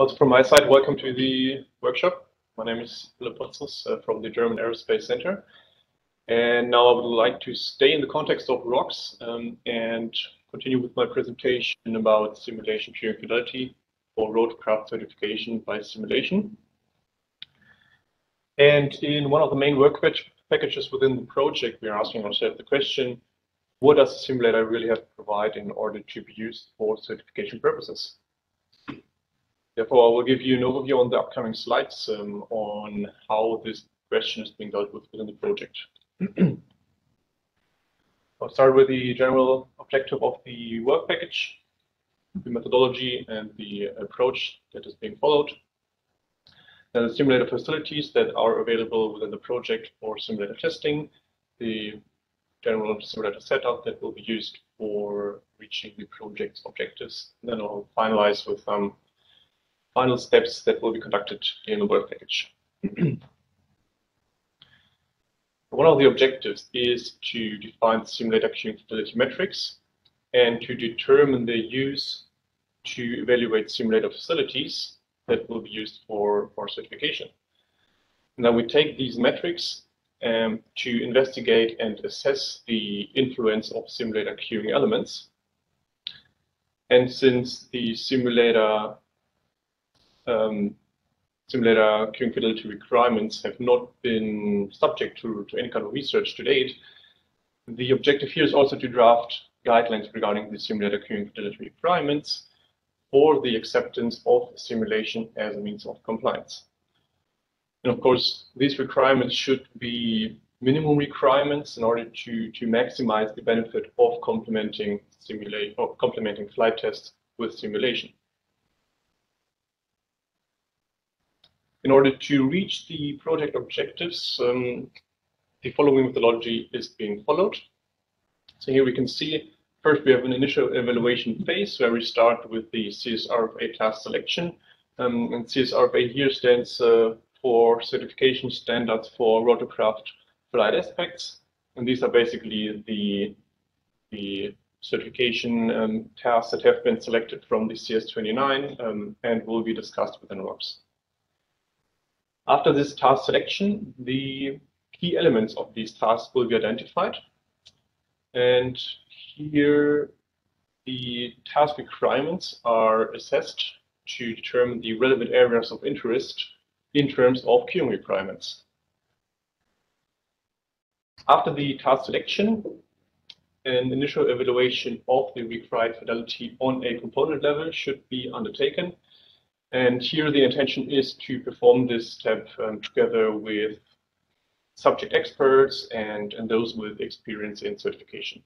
Also from my side, welcome to the workshop. My name is Philipp Podzus from the German Aerospace Center. And now I would like to stay in the context of RoCS and continue with my presentation about simulation pure fidelity for Rotorcraft certification by simulation. And in one of the main work packages within the project, we are asking ourselves the question, what does a simulator really have to provide in order to be used for certification purposes? Therefore, I will give you an overview on the upcoming slides on how this question is being dealt with within the project. I'll start with the general objective of the work package, the methodology and the approach that is being followed. The simulator facilities that are available within the project for simulator testing, the general simulator setup that will be used for reaching the project's objectives. And then I'll finalize with some final steps that will be conducted in the work package. One of the objectives is to define simulator queuing fidelity metrics and to determine their use to evaluate simulator facilities that will be used for certification. Now we take these metrics to investigate and assess the influence of simulator queuing elements. And since the simulator queuing fidelity requirements have not been subject to any kind of research to date, the objective here is also to draft guidelines regarding the simulator queuing fidelity requirements for the acceptance of simulation as a means of compliance. And of course, these requirements should be minimum requirements in order to maximize the benefit of complementing flight tests with simulation. In order to reach the project objectives, the following methodology is being followed. So here we can see, first we have an initial evaluation phase where we start with the CSRFA task selection. And CSRFA here stands for Certification Standards for Rotorcraft Flight Aspects. And these are basically the certification tasks that have been selected from the CS29 and will be discussed within RoCS. After this task selection, the key elements of these tasks will be identified. And here, the task requirements are assessed to determine the relevant areas of interest in terms of queuing requirements. After the task selection, an initial evaluation of the required fidelity on a component level should be undertaken. And here the intention is to perform this step together with subject experts and those with experience in certification.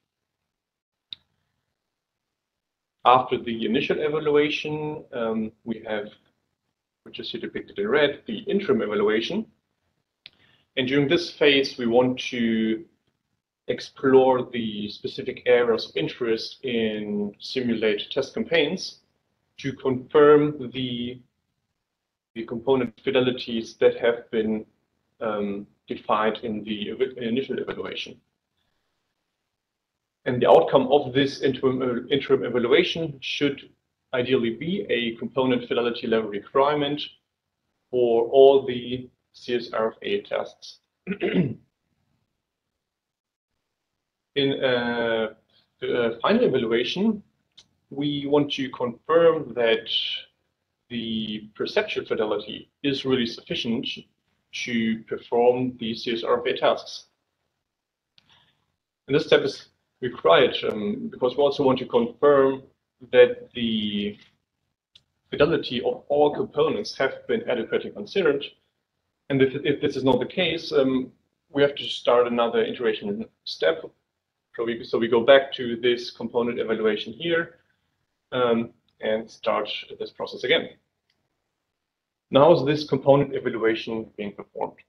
After the initial evaluation, we have, which is here depicted in red, the interim evaluation. And during this phase, we want to explore the specific areas of interest in simulate test campaigns to confirm the component fidelities that have been defined in the initial evaluation. And the outcome of this interim evaluation should ideally be a component fidelity level requirement for all the CSRFA tests. In a final evaluation, we want to confirm that the perceptual fidelity is really sufficient to perform the CSRFA tasks. And this step is required because we also want to confirm that the fidelity of all components have been adequately considered. And if this is not the case, we have to start another iteration step. So we go back to this component evaluation here and start this process again. Now is this component evaluation being performed?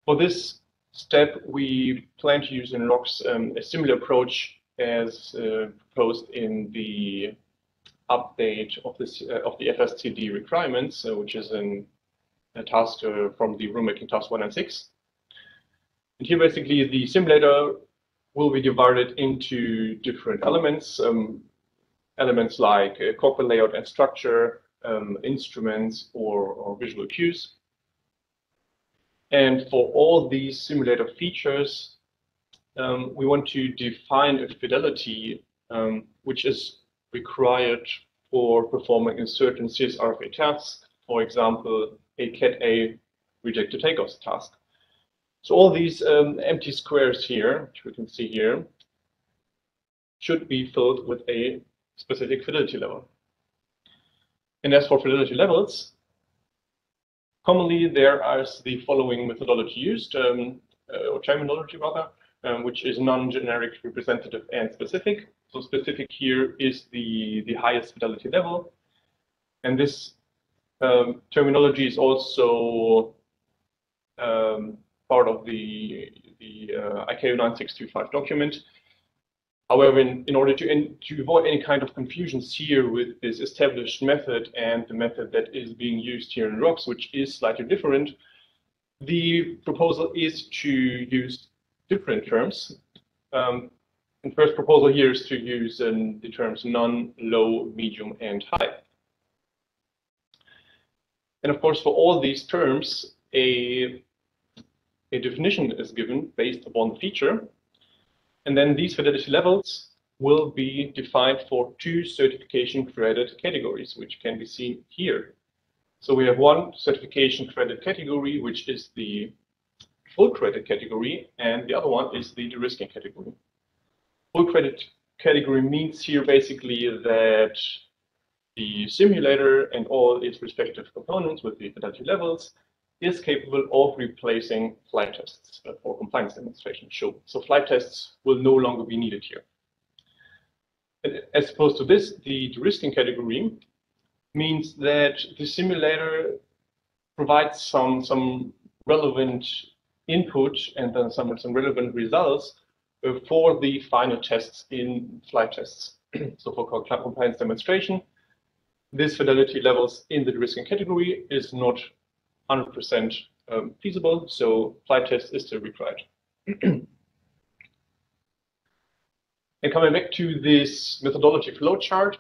For this step, we plan to use in RoCS a similar approach as proposed in the update of the FSTD requirements, which is a task from the rulemaking task 1 and 6. And here, basically, the simulator will be divided into different elements. elements like cockpit layout and structure, instruments, or visual cues. And for all these simulator features, we want to define a fidelity which is required for performing a certain CSRFA task, for example, a Cat-A rejected takeoff task. So all these empty squares here, which we can see here, should be filled with a specific fidelity level. And as for fidelity levels, commonly there is the following methodology used, or terminology rather, which is non-generic, representative, and specific. So specific here is the highest fidelity level. And this terminology is also part of the ICAO 9625 document. However, in order to avoid any kind of confusions here with this established method and the method that is being used here in RoCS, which is slightly different, the proposal is to use different terms. The first proposal here is to use the terms none, low, medium, and high. And of course, for all these terms, a definition is given based upon the feature. And then these fidelity levels will be defined for two certification credit categories, which can be seen here. So we have one certification credit category, which is the full credit category, and the other one is the de-risking category. Full credit category means here basically that the simulator and all its respective components with the fidelity levels is capable of replacing flight tests for compliance demonstration. So flight tests will no longer be needed here. And as opposed to this, the de-risking category means that the simulator provides some relevant input and then some relevant results for the final tests in flight tests. So for compliance demonstration, this fidelity levels in the de-risking category is not 100% feasible, so flight test is still required. And coming back to this methodology flowchart,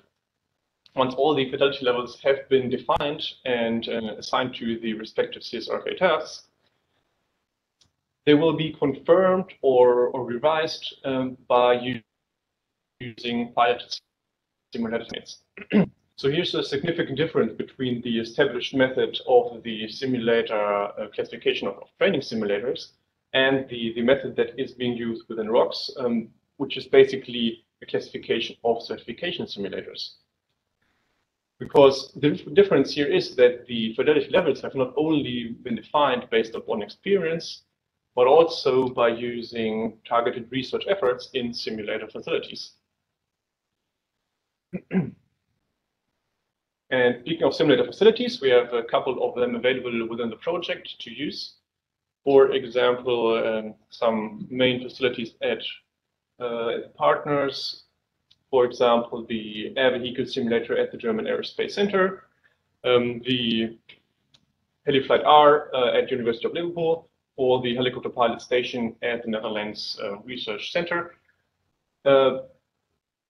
once all the fidelity levels have been defined and assigned to the respective CSRFA tasks, they will be confirmed or revised by using pilot simulator techniques. So here's a significant difference between the established method of the simulator classification of training simulators and the method that is being used within RoCS, which is basically a classification of certification simulators. Because the difference here is that the fidelity levels have not only been defined based upon experience, but also by using targeted research efforts in simulator facilities. And speaking of simulator facilities, we have a couple of them available within the project to use. For example, some main facilities at partners. For example, the air vehicle simulator at the German Aerospace Center, the HeliFlight R at University of Liverpool, or the helicopter pilot station at the Netherlands Research Center.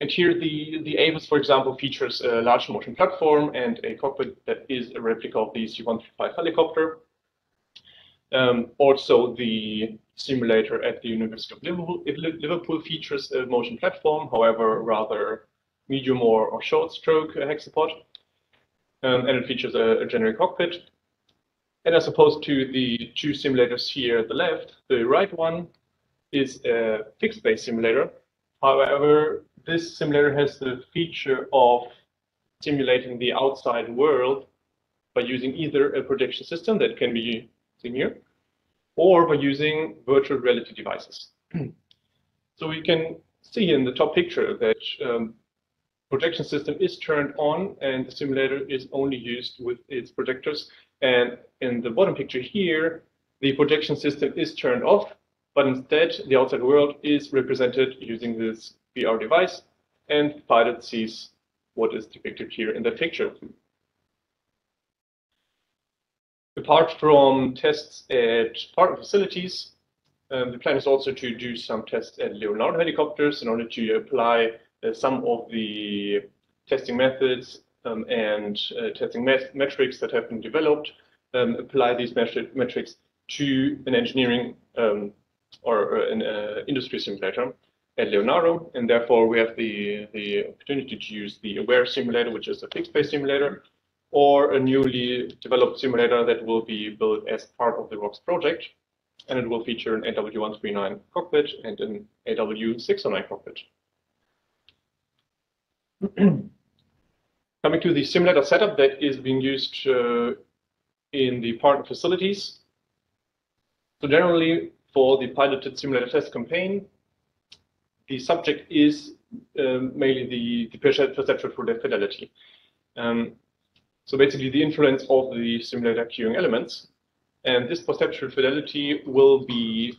And here the AVAS, for example, features a large motion platform and a cockpit that is a replica of the C-135 helicopter. Also, the simulator at the University of Liverpool features a motion platform, however, rather medium or short stroke hexapod. And it features a generic cockpit. And as opposed to the two simulators here at the left, the right one is a fixed base simulator. However, this simulator has the feature of simulating the outside world by using either a projection system that can be seen here, or by using virtual reality devices. So we can see in the top picture that projection system is turned on and the simulator is only used with its projectors. And in the bottom picture here, the projection system is turned off, but instead the outside world is represented using this VR device, and the pilot sees what is depicted here in the picture. Apart from tests at partner facilities, the plan is also to do some tests at Leonardo helicopters in order to apply some of the testing methods and testing metrics that have been developed, apply these metrics to an engineering or an industry simulator at Leonardo, and therefore we have the opportunity to use the AWARE simulator, which is a fixed base simulator, or a newly developed simulator that will be built as part of the RoCS project, and it will feature an AW139 cockpit and an AW609 cockpit. Coming to the simulator setup that is being used in the partner facilities. So generally, for the piloted simulator test campaign, the subject is mainly the perceptual fidelity. So basically the influence of the simulator queuing elements. And this perceptual fidelity will be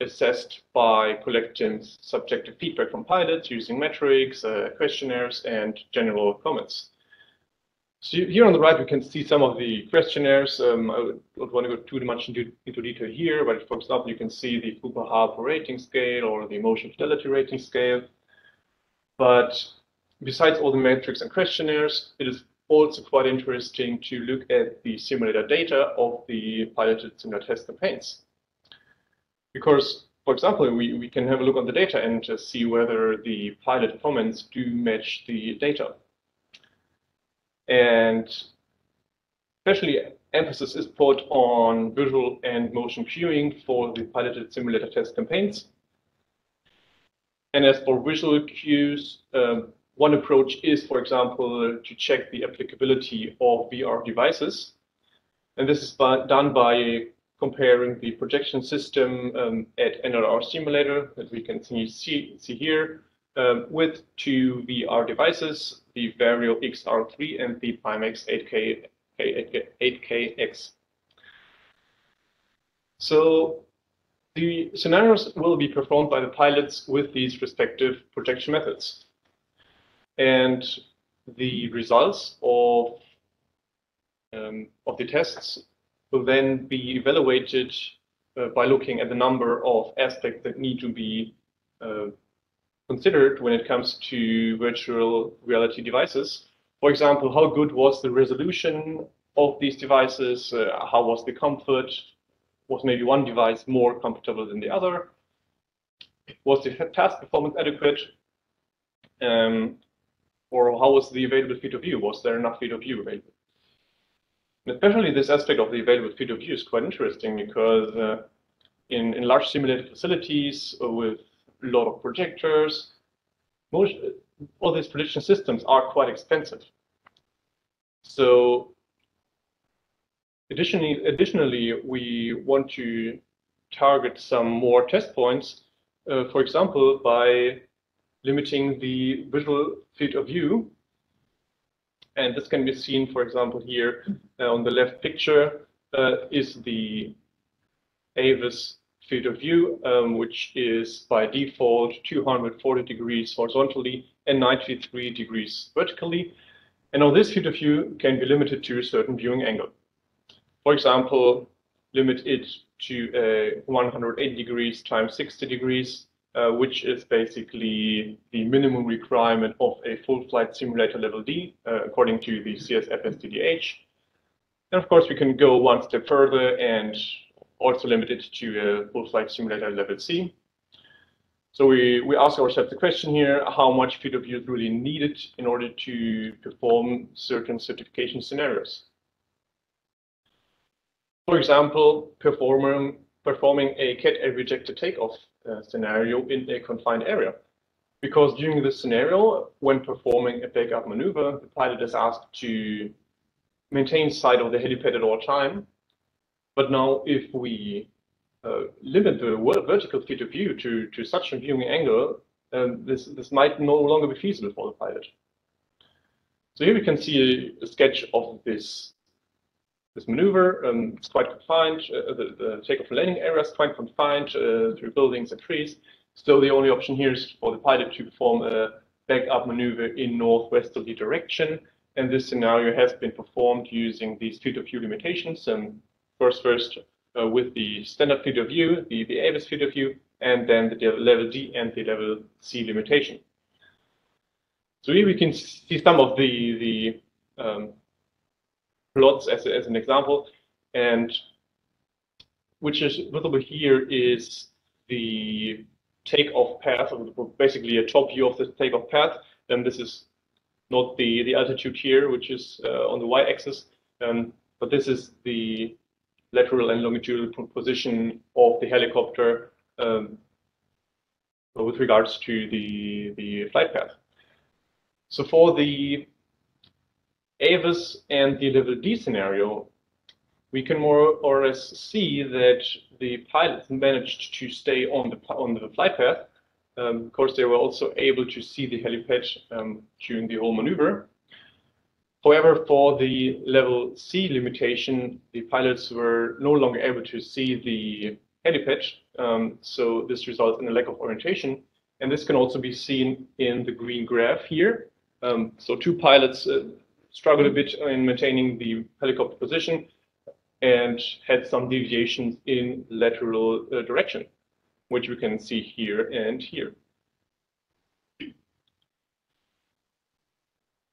assessed by collecting subjective feedback from pilots using metrics, questionnaires, and general comments. So here on the right, we can see some of the questionnaires. I don't want to go too much into detail here, but for example, you can see the Fuer rating scale or the motion fidelity rating scale. But besides all the metrics and questionnaires, it is also quite interesting to look at the simulator data of the piloted simulator test campaigns. Because, for example, we can have a look on the data and just see whether the pilot comments do match the data. And especially emphasis is put on visual and motion queuing for the piloted simulator test campaigns. And as for visual cues, one approach is, for example, to check the applicability of VR devices. And this is done by comparing the projection system at NLR simulator that we can see here with two VR devices, the Vario XR3 and the Pimax 8KX. So the scenarios will be performed by the pilots with these respective projection methods. And the results of the tests will then be evaluated by looking at the number of aspects that need to be considered when it comes to virtual reality devices. For example, how good was the resolution of these devices? How was the comfort? Was maybe one device more comfortable than the other? Was the task performance adequate? Or how was the available field of view? Was there enough field of view available? And especially this aspect of the available field of view is quite interesting because in large simulated facilities with a lot of projectors, all these prediction systems are quite expensive. So additionally, we want to target some more test points, for example, by limiting the visual field of view. And this can be seen, for example, here on the left picture is the AVIS field of view, which is by default 240 degrees horizontally and 93 degrees vertically. And now this field of view can be limited to a certain viewing angle. For example, limit it to 180 degrees times 60 degrees, which is basically the minimum requirement of a full flight simulator level D, according to the CSFSDDH. And of course, we can go one step further and also limit it to a full flight simulator level C. So we ask ourselves the question here, how much field of view is really needed in order to perform certain certification scenarios? For example, performing a Cat-A rejected takeoff scenario in a confined area. Because during this scenario, when performing a backup maneuver, the pilot is asked to maintain sight of the helipad at all time. But now if we limit the vertical field of view to such a viewing angle, this might no longer be feasible for the pilot. So here we can see a sketch of this maneuver. It's quite confined. The takeoff and landing area is quite confined through buildings and trees. So the only option here is for the pilot to perform a backup maneuver in northwesterly direction. And this scenario has been performed using these field of view limitations. First with the standard field of view, the AVIS field of view, and then the level D and the level C limitation. So here we can see some of the plots as an example, and which is visible here is the takeoff path, or basically a top view of the takeoff path. And this is not the altitude here, which is on the y-axis, but this is the lateral and longitudinal position of the helicopter with regards to the flight path. So for the AVIS and the level D scenario, we can more or less see that the pilots managed to stay on the flight path. Of course, they were also able to see the helipad during the whole maneuver. However, for the level C limitation, the pilots were no longer able to see the helipad, so this results in a lack of orientation. And this can also be seen in the green graph here. So two pilots struggled a bit in maintaining the helicopter position and had some deviations in lateral direction, which we can see here and here.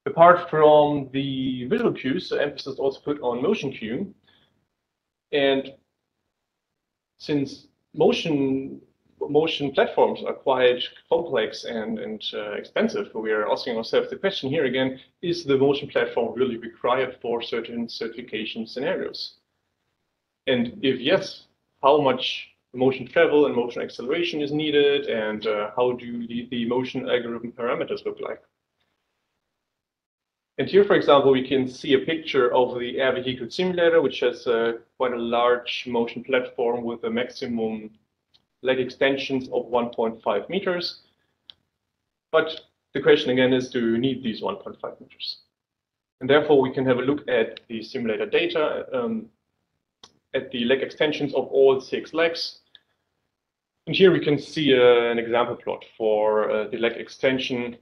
Apart from the visual cues, the emphasis also put on motion cue. And since motion platforms are quite complex and expensive, we are asking ourselves the question here again, is the motion platform really required for certain certification scenarios? And if yes, how much motion travel and motion acceleration is needed, and how do the motion algorithm parameters look like? And here, for example, we can see a picture of the air vehicle simulator, which has quite a large motion platform with a maximum leg extensions of 1.5 meters. But the question again is, do you need these 1.5 meters? And therefore, we can have a look at the simulator data, at the leg extensions of all 6 legs. And here we can see an example plot for the leg extension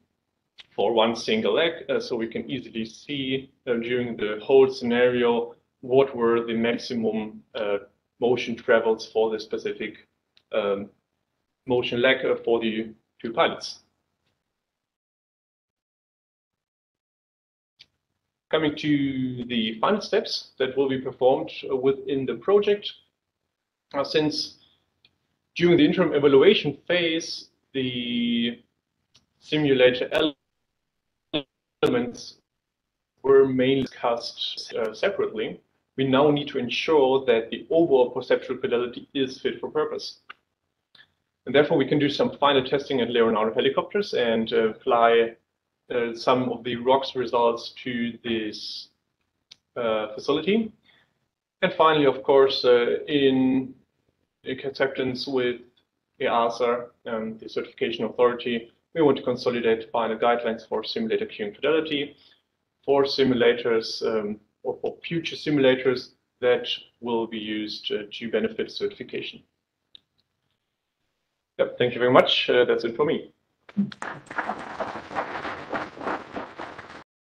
for one single leg, so we can easily see during the whole scenario what were the maximum motion travels for the specific motion leg for the 2 pilots. Coming to the final steps that will be performed within the project, since during the interim evaluation phase, the simulator elements were mainly discussed separately, we now need to ensure that the overall perceptual fidelity is fit for purpose. And therefore, we can do some final testing at Leonardo helicopters and apply some of the RoCS results to this facility. And finally, of course, in acceptance with EASA, the certification authority, we want to consolidate final guidelines for simulator queuing fidelity for simulators or for future simulators that will be used to benefit certification. Yep, thank you very much. That's it for me.